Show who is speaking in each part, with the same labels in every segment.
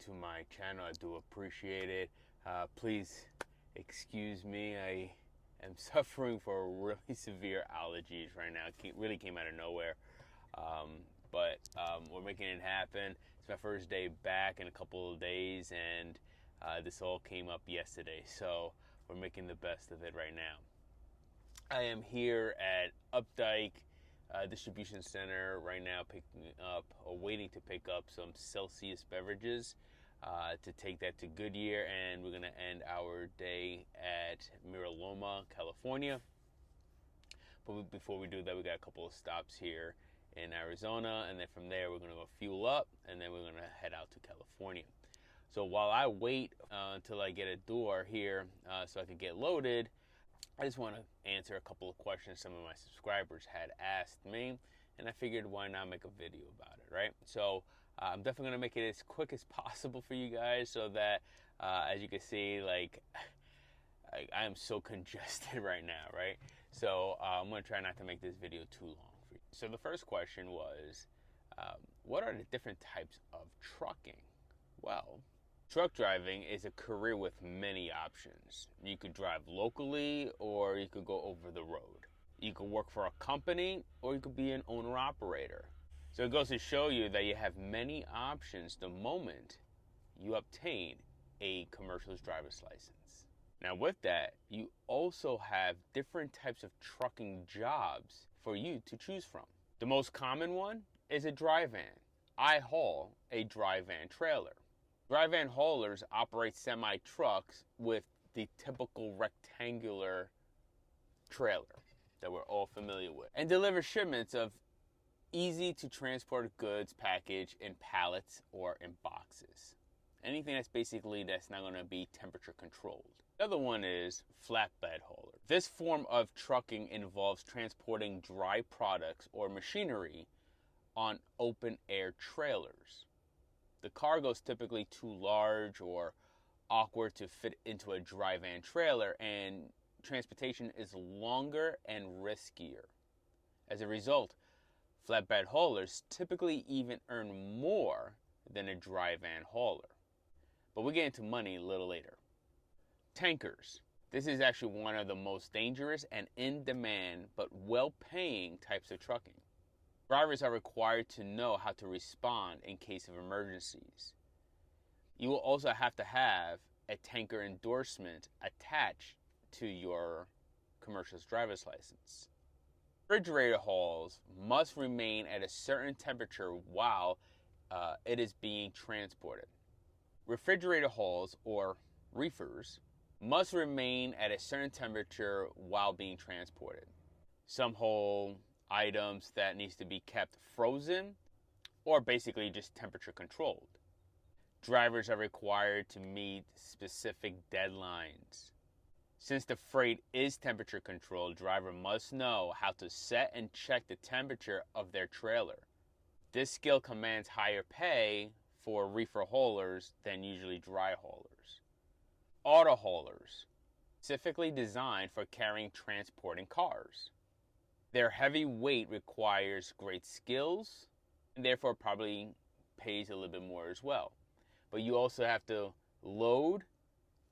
Speaker 1: to my channel. I do appreciate it. Please excuse me. I am suffering from really severe allergies right now. It really came out of nowhere. But we're making it happen. It's my first day back in a couple of days, and this all came up yesterday. So we're making the best of it right now. I am here at Updike Distribution Center right now, waiting to pick up some Celsius beverages to take that to Goodyear, and we're going to end our day at Mira Loma, California. But before we do that, we got a couple of stops here in Arizona, and then from there we're going to go fuel up, and then we're going to head out to California. So while I wait until I get a door here so I can get loaded, I just want to answer a couple of questions some of my subscribers had asked me, and I figured why not make a video about it, right? So I'm definitely going to make it as quick as possible for you guys so that, as you can see, like, I am so congested right now, right? So I'm going to try not to make this video too long for you. So the first question was, what are the different types of trucking? Well, truck driving is a career with many options. You could drive locally, or you could go over the road. You could work for a company, or you could be an owner-operator. So it goes to show you that you have many options the moment you obtain a commercial driver's license. Now with that, you also have different types of trucking jobs for you to choose from. The most common one is a dry van. I haul a dry van trailer. Dry van haulers operate semi-trucks with the typical rectangular trailer that we're all familiar with, and deliver shipments of easy to transport goods packaged in pallets or in boxes. Anything that's not going to be temperature controlled. The other one is flatbed hauler. This form of trucking involves transporting dry products or machinery on open air trailers. The cargo is typically too large or awkward to fit into a dry van trailer, and transportation is longer and riskier. As a result, flatbed haulers typically even earn more than a dry van hauler. But we'll get into money a little later. Tankers. This is actually one of the most dangerous and in-demand but well-paying types of trucking. Drivers are required to know how to respond in case of emergencies. You will also have to have a tanker endorsement attached to your commercial driver's license. Refrigerator hauls must remain at a certain temperature while it is being transported. Refrigerator hauls, or reefers, must remain at a certain temperature while being transported. Some haul items that needs to be kept frozen or basically just temperature controlled. Drivers are required to meet specific deadlines. Since the freight is temperature controlled, driver must know how to set and check the temperature of their trailer. This skill commands higher pay for reefer haulers than usually dry haulers. Auto haulers, specifically designed for carrying transporting cars. Their heavy weight requires great skills and therefore probably pays a little bit more as well. But you also have to load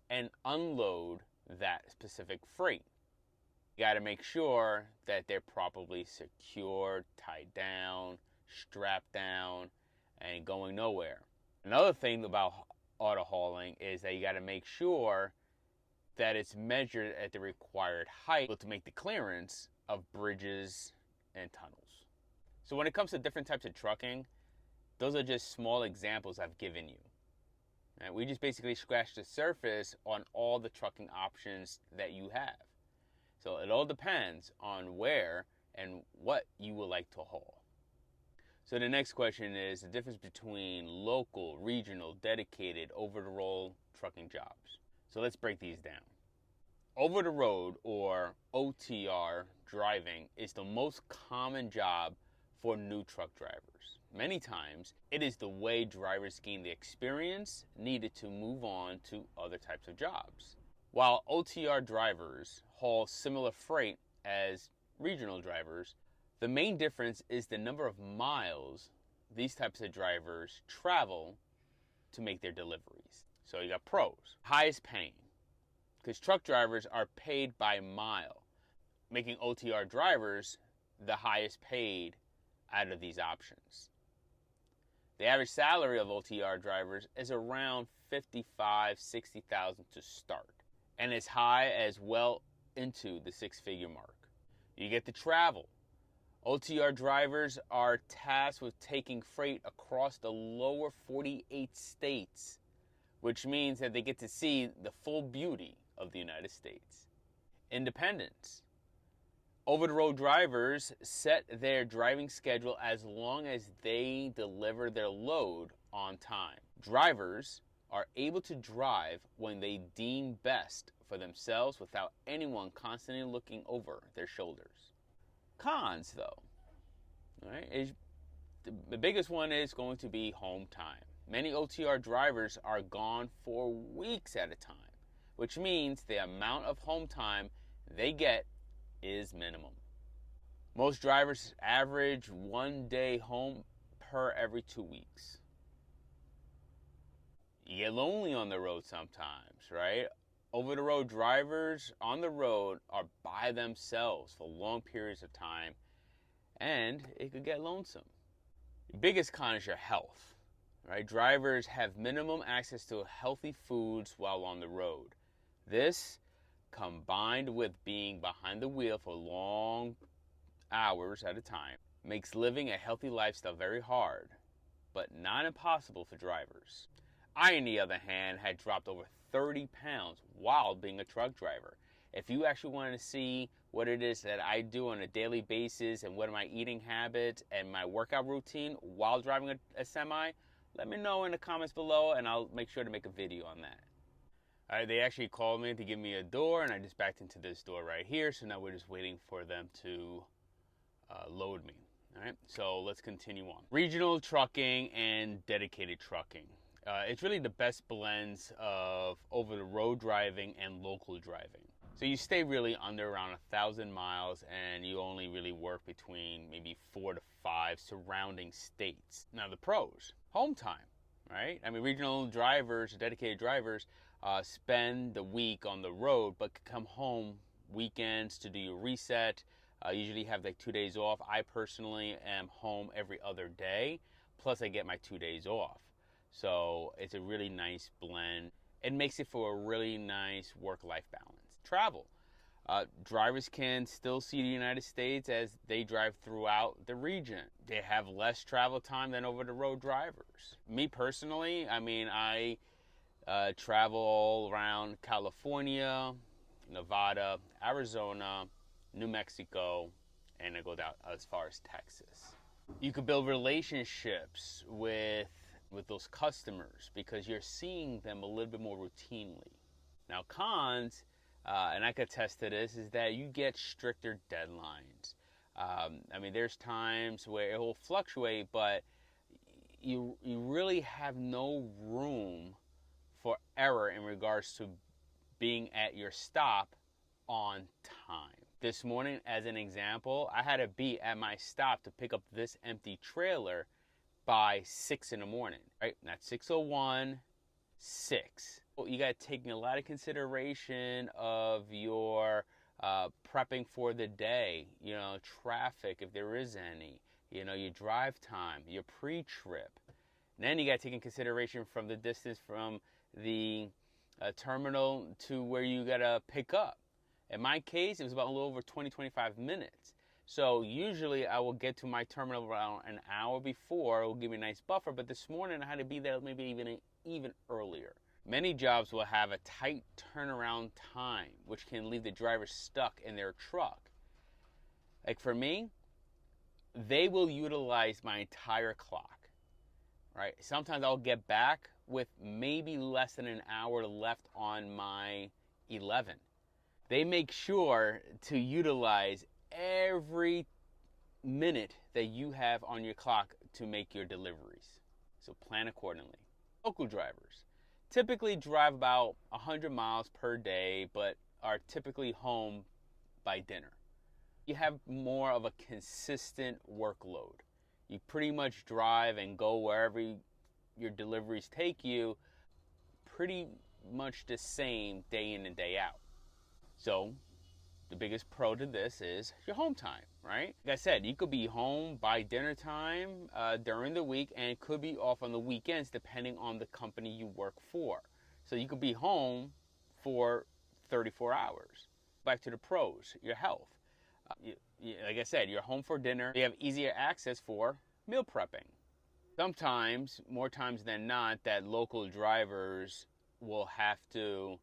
Speaker 1: and unload that specific freight. You got to make sure that they're properly secured, tied down, strapped down, and going nowhere. Another thing about auto hauling is that you got to make sure that it's measured at the required height to make the clearance of bridges and tunnels. So when it comes to different types of trucking, those are just small examples I've given you. And we just basically scratched the surface on all the trucking options that you have. So it all depends on where and what you would like to haul. So the next question is the difference between local, regional, dedicated, over-the-road trucking jobs. So let's break these down. Over the road, or OTR driving, is the most common job for new truck drivers. Many times, it is the way drivers gain the experience needed to move on to other types of jobs. While OTR drivers haul similar freight as regional drivers, the main difference is the number of miles these types of drivers travel to make their deliveries. So you got pros. Highest paying, because truck drivers are paid by mile, making OTR drivers the highest paid out of these options. The average salary of OTR drivers is around $55,000, $60,000 to start, and as high as well into the six-figure mark. You get to travel. OTR drivers are tasked with taking freight across the lower 48 states, which means that they get to see the full beauty of the United States. Independence. Over-the-road drivers set their driving schedule as long as they deliver their load on time. Drivers are able to drive when they deem best for themselves without anyone constantly looking over their shoulders. Cons, though, right, the biggest one is going to be home time. Many OTR drivers are gone for weeks at a time, which means the amount of home time they get is minimum. Most drivers average 1 day home per every 2 weeks. You get lonely on the road sometimes, right? Over-the-road drivers on the road are by themselves for long periods of time, and it could get lonesome. The biggest con is your health, right? Drivers have minimum access to healthy foods while on the road. This, combined with being behind the wheel for long hours at a time, makes living a healthy lifestyle very hard, but not impossible for drivers. I, on the other hand, had dropped over 30 pounds while being a truck driver. If you actually want to see what it is that I do on a daily basis and what are my eating habits and my workout routine while driving a semi, let me know in the comments below and I'll make sure to make a video on that. All right, they actually called me to give me a door, and I just backed into this door right here, so now we're just waiting for them to load me. All right, so let's continue on. Regional trucking and dedicated trucking. It's really the best blends of over-the-road driving and local driving. So you stay really under around 1,000 miles, and you only really work between maybe 4 to 5 surrounding states. Now the pros, home time, right? I mean, regional drivers, dedicated drivers, spend the week on the road, but come home weekends to do your reset. Usually have like 2 days off. I personally am home every other day, plus I get my 2 days off. So it's a really nice blend. It makes it for a really nice work-life balance. Travel. Drivers can still see the United States as they drive throughout the region. They have less travel time than over-the-road drivers. Me personally, I mean, I travel all around California, Nevada, Arizona, New Mexico, and I go down as far as Texas. You could build relationships with those customers because you're seeing them a little bit more routinely. Now cons, and I could attest to this, is that you get stricter deadlines. I mean, there's times where it will fluctuate, but you really have no room for error in regards to being at your stop on time. This morning, as an example, I had to be at my stop to pick up this empty trailer by 6 in the morning, right? Not 6:01, 6. You got to take a lot of consideration of your prepping for the day, you know, traffic, if there is any, you know, your drive time, your pre-trip. And then you got to take in consideration from the distance from the terminal to where you got to pick up. In my case, it was about a little over 20-25 minutes. So usually I will get to my terminal around an hour before. It will give me a nice buffer. But this morning I had to be there maybe even earlier. Many jobs will have a tight turnaround time, which can leave the driver stuck in their truck. Like for me, they will utilize my entire clock, right? Sometimes I'll get back with maybe less than an hour left on my 11. They make sure to utilize every minute that you have on your clock to make your deliveries. So plan accordingly. Local drivers typically drive about 100 miles per day, but are typically home by dinner. You have more of a consistent workload. You pretty much drive and go wherever your deliveries take you pretty much the same day in and day out. So the biggest pro to this is your home time, right? Like I said, you could be home by dinner time during the week, and it could be off on the weekends depending on the company you work for. So you could be home for 34 hours. Back to the pros, your health. Like I said, you're home for dinner. You have easier access for meal prepping. Sometimes, more times than not, that local drivers will have to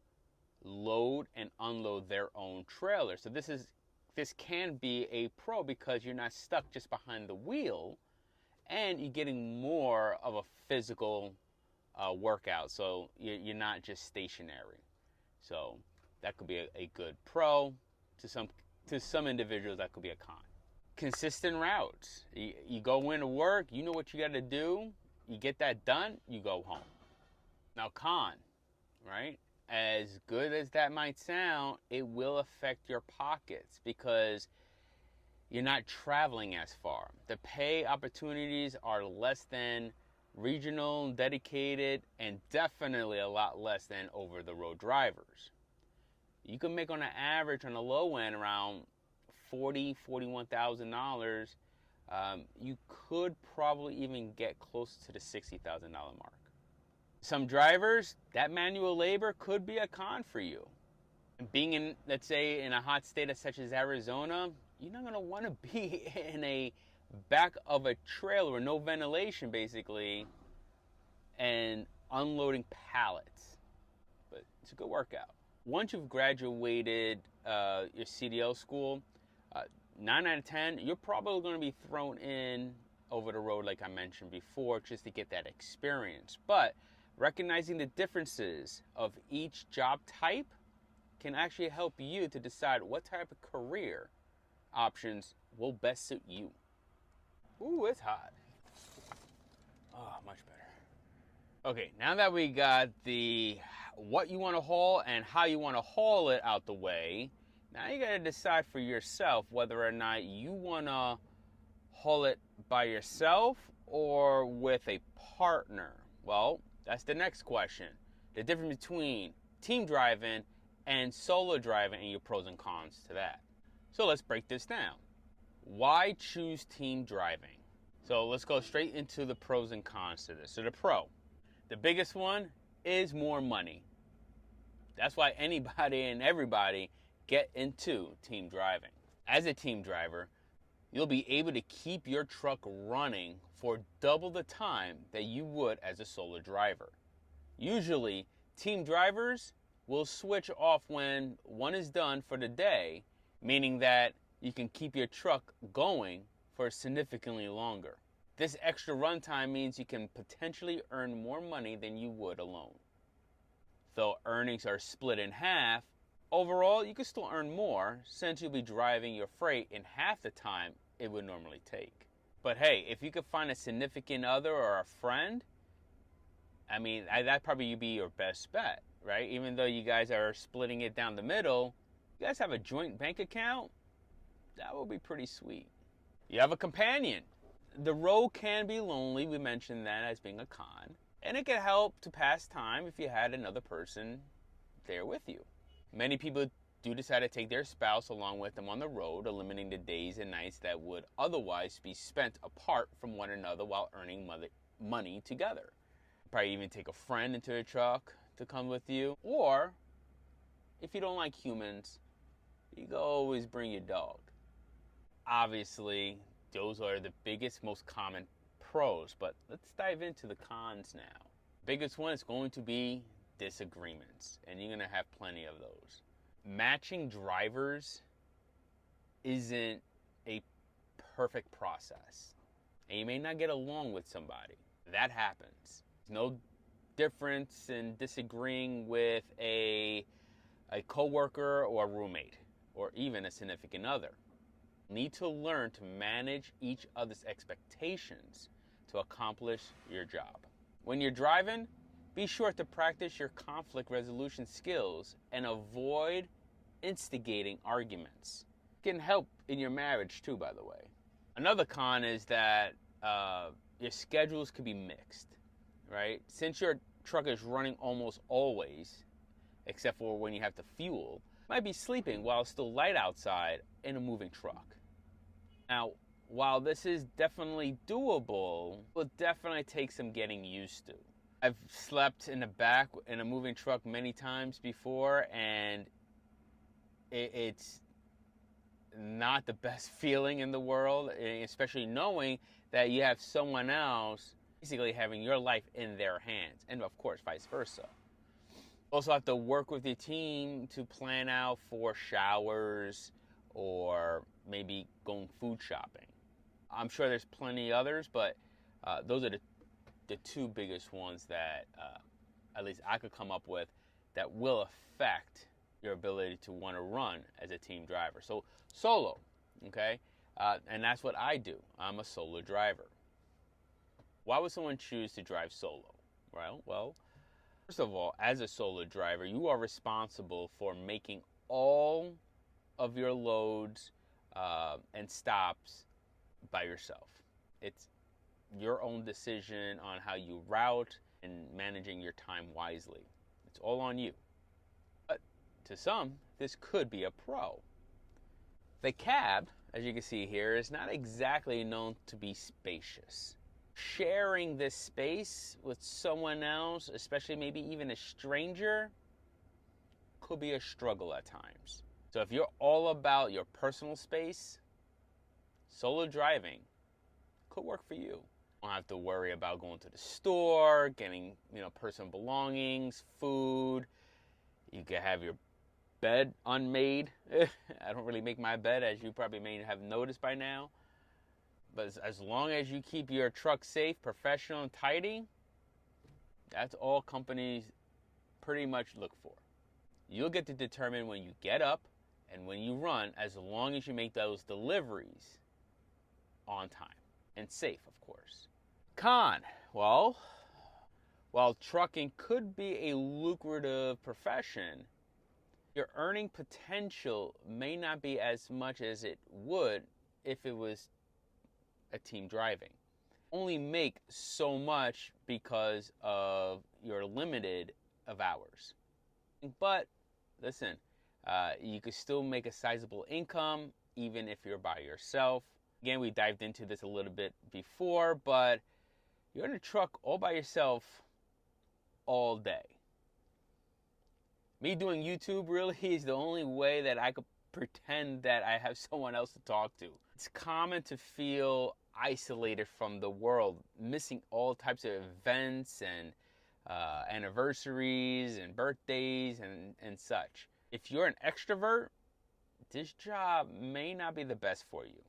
Speaker 1: load and unload their own trailer. So this can be a pro because you're not stuck just behind the wheel, and you're getting more of a physical workout. So you're not just stationary. So that could be a good pro. To some individuals, that could be a con. Consistent routes. You go into work, you know what you got to do. You get that done, you go home. Now, con, right? As good as that might sound, it will affect your pockets because you're not traveling as far. The pay opportunities are less than regional, dedicated, and definitely a lot less than over-the-road drivers. You can make on an average on the low end around $41,000. You could probably even get close to the $60,000 mark. Some drivers, that manual labor could be a con for you. Being in, let's say, in a hot state such as Arizona, you're not going to want to be in a back of a trailer with no ventilation, basically, and unloading pallets. But it's a good workout. Once you've graduated your CDL school, 9 out of 10, you're probably going to be thrown in over the road, like I mentioned before, just to get that experience. But recognizing the differences of each job type can actually help you to decide what type of career options will best suit you. Ooh, it's hot. Oh, much better. Okay, now that we got the what you want to haul and how you want to haul it out the way, now you got to decide for yourself whether or not you want to haul it by yourself or with a partner. Well, that's the next question. The difference between team driving and solo driving and your pros and cons to that. So let's break this down. Why choose team driving? So let's go straight into the pros and cons to this. So the pro, the biggest one is more money. That's why anybody and everybody get into team driving. As a team driver, you'll be able to keep your truck running for double the time that you would as a solo driver. Usually, team drivers will switch off when one is done for the day, meaning that you can keep your truck going for significantly longer. This extra runtime means you can potentially earn more money than you would alone. Though earnings are split in half, overall you can still earn more since you'll be driving your freight in half the time it would normally take. But hey, if you could find a significant other or a friend, I mean, that'd probably be your best bet, right? Even though you guys are splitting it down the middle, you guys have a joint bank account, that would be pretty sweet. You have a companion. The road can be lonely, we mentioned that as being a con, and it can help to pass time if you had another person there with you. Many people do decide to take their spouse along with them on the road, eliminating the days and nights that would otherwise be spent apart from one another while earning money together. Probably even take a friend into the truck to come with you, or if you don't like humans, you can always bring your dog. Obviously, those are the biggest, most common pros, but let's dive into the cons now. Biggest one is going to be disagreements, and you're going to have plenty of those. Matching drivers isn't a perfect process, and you may not get along with somebody. That happens. There's no difference in disagreeing with a coworker or a roommate, or even a significant other. You need to learn to manage each other's expectations to accomplish your job. When you're driving, be sure to practice your conflict resolution skills and avoid instigating arguments. It can help in your marriage too, by the way. Another con is that your schedules could be mixed. right? Since your truck is running almost always, except for when you have to fuel, you might be sleeping while it's still light outside in a moving truck. Now, while this is definitely doable, it will definitely take some getting used to. I've slept in the back in a moving truck many times before, and it's not the best feeling in the world, especially knowing that you have someone else basically having your life in their hands, and of course vice versa. Also have to work with your team to plan out for showers or maybe going food shopping. I'm sure there's plenty others, but those are the two biggest ones that at least I could come up with that will affect your ability to want to run as a team driver. So solo, okay? And that's what I do. I'm a solo driver. Why would someone choose to drive solo? Well, first of all, as a solo driver, you are responsible for making all of your loads and stops by yourself. It's your own decision on how you route and managing your time wisely. It's all on you. But to some, this could be a pro. The cab, as you can see here, is not exactly known to be spacious. Sharing this space with someone else, especially maybe even a stranger, could be a struggle at times. So if you're all about your personal space, solo driving could work for you. You don't have to worry about going to the store, getting, personal belongings, food. You can have your bed unmade. I don't really make my bed, as you probably may have noticed by now. But as long as you keep your truck safe, professional, and tidy, that's all companies pretty much look for. You'll get to determine when you get up and when you run, as long as you make those deliveries on time and safe, of course. Con, well, while trucking could be a lucrative profession, your earning potential may not be as much as it would if it was a team driving. Only make so much because of your limited of hours. But listen, you could still make a sizable income even if you're by yourself. Again, we dived into this a little bit before, but you're in a truck all by yourself all day. Me doing YouTube really is the only way that I could pretend that I have someone else to talk to. It's common to feel isolated from the world, missing all types of events and anniversaries and birthdays and such. If you're an extrovert, this job may not be the best for you.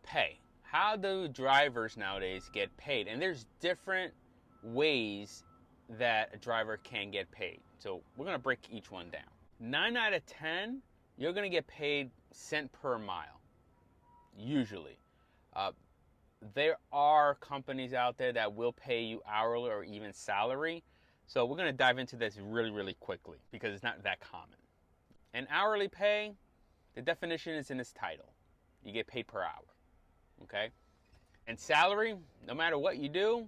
Speaker 1: Pay. How do drivers nowadays get paid? And there's different ways that a driver can get paid. So we're going to break each one down. 9 out of 10, you're going to get paid cent per mile, usually. There are companies out there that will pay you hourly or even salary. So we're going to dive into this really, really quickly because it's not that common. And hourly pay, the definition is in its title. You get paid per hour, okay? And salary, no matter what you do,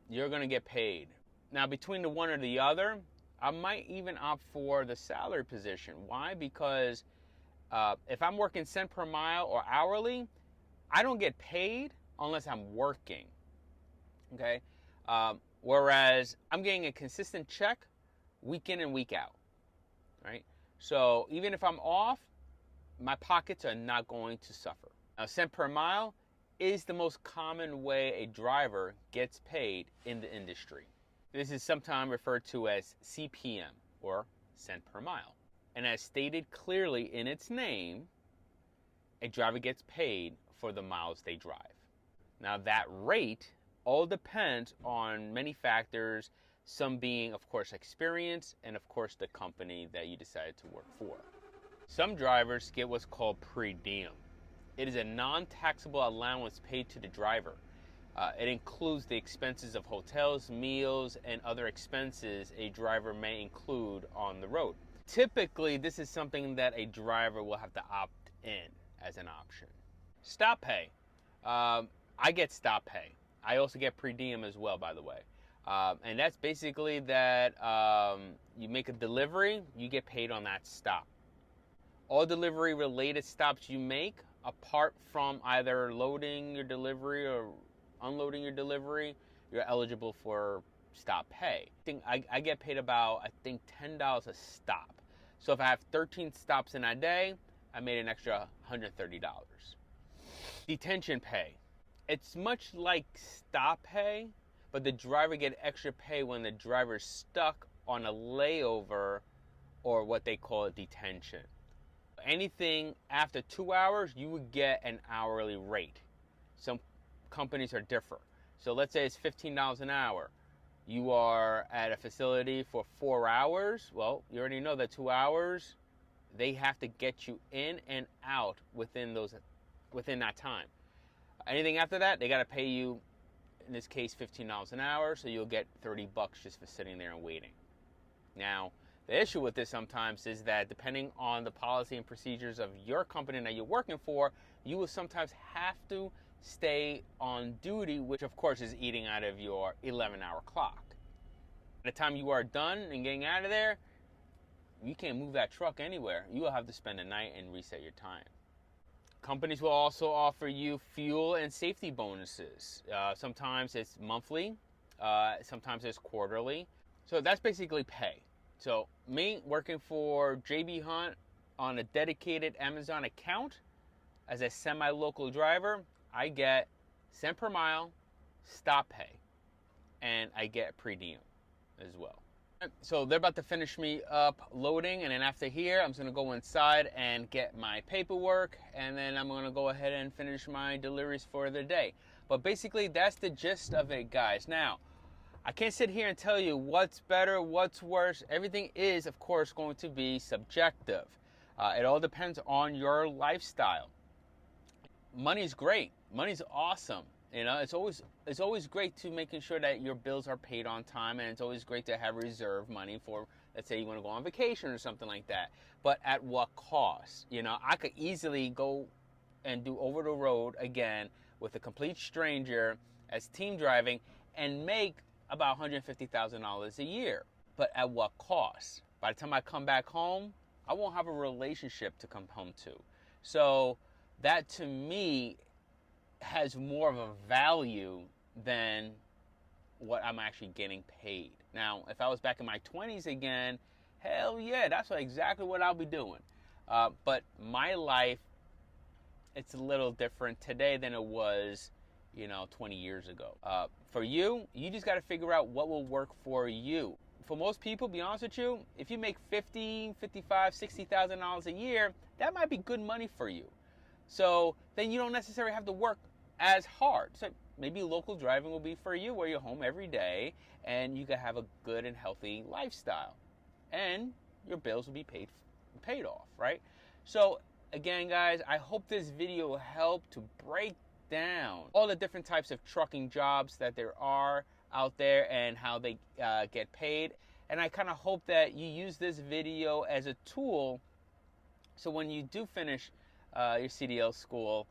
Speaker 1: you're going to get paid. Now, between the one or the other, I might even opt for the salary position. Why? Because if I'm working cent per mile or hourly, I don't get paid unless I'm working, okay? Whereas I'm getting a consistent check week in and week out, right? So even if I'm off, my pockets are not going to suffer. Now, cent per mile is the most common way a driver gets paid in the industry. This is sometimes referred to as CPM, or cent per mile. And as stated clearly in its name, a driver gets paid for the miles they drive. Now, that rate all depends on many factors, some being, of course, experience, and of course, the company that you decided to work for. Some drivers get what's called per diem. It is a non-taxable allowance paid to the driver. It includes the expenses of hotels, meals, and other expenses a driver may include on the road. Typically, this is something that a driver will have to opt in as an option. Stop pay. I get stop pay. I also get per diem as well, by the way. And that's basically that you make a delivery, you get paid on that stop. All delivery related stops you make, apart from either loading your delivery or unloading your delivery, you're eligible for stop pay. I get paid about, I think, $10 a stop. So if I have 13 stops in a day, I made an extra $130. Detention pay. It's much like stop pay, but the driver get extra pay when the driver's stuck on a layover or what they call a detention. Anything after 2 hours, you would get an hourly rate. Some companies are different. So let's say it's $15 an hour. You are at a facility for 4 hours. Well, you already know that 2 hours, they have to get you in and out within that time. Anything after that, they got to pay you, in this case, $15 an hour, so you'll get $30 just for sitting there and waiting. Now, the issue with this sometimes is that depending on the policy and procedures of your company that you're working for, you will sometimes have to stay on duty, which of course is eating out of your 11-hour clock. By the time you are done and getting out of there, you can't move that truck anywhere. You will have to spend the night and reset your time. Companies will also offer you fuel and safety bonuses. Sometimes it's monthly, sometimes it's quarterly. So that's basically pay. So me working for JB Hunt on a dedicated Amazon account as a semi-local driver, I get cent per mile, stop pay, and I get per diem as well. So they're about to finish me up loading, and then after here, I'm just going to go inside and get my paperwork, and then I'm going to go ahead and finish my deliveries for the day. But basically, that's the gist of it, guys. Now, I can't sit here and tell you what's better, what's worse. Everything is, of course, going to be subjective. It all depends on your lifestyle. Money's great. Money's awesome. You know, it's always great to making sure that your bills are paid on time, and it's always great to have reserve money for, let's say you want to go on vacation or something like that. But at what cost? You know, I could easily go and do over the road again with a complete stranger as team driving and make about $150,000 a year. But at what cost? By the time I come back home, I won't have a relationship to come home to. So that to me has more of a value than what I'm actually getting paid. Now, if I was back in my 20s again, hell yeah, that's exactly what I'll be doing. But my life, it's a little different today than it was, 20 years ago. For you just got to figure out what will work for you. For most people, be honest with you, if you make $50,000, $55,000, $60,000 a year, that might be good money for you. So then you don't necessarily have to work as hard. So maybe local driving will be for you, where you're home every day and you can have a good and healthy lifestyle, and your bills will be paid off, right? So again, guys, I hope this video helped to break down all the different types of trucking jobs that there are out there and how they get paid. And I kind of hope that you use this video as a tool so when you do finish your CDL school,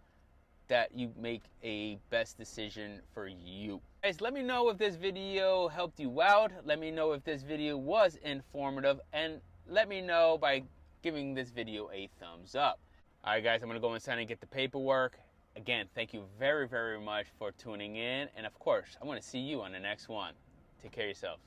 Speaker 1: that you make a best decision for you. Guys, let me know if this video helped you out. Let me know if this video was informative, and let me know by giving this video a thumbs up. All right, guys, I'm gonna go inside and get the paperwork. Again, thank you very, very much for tuning in, and of course, I want to see you on the next one. Take care of yourselves.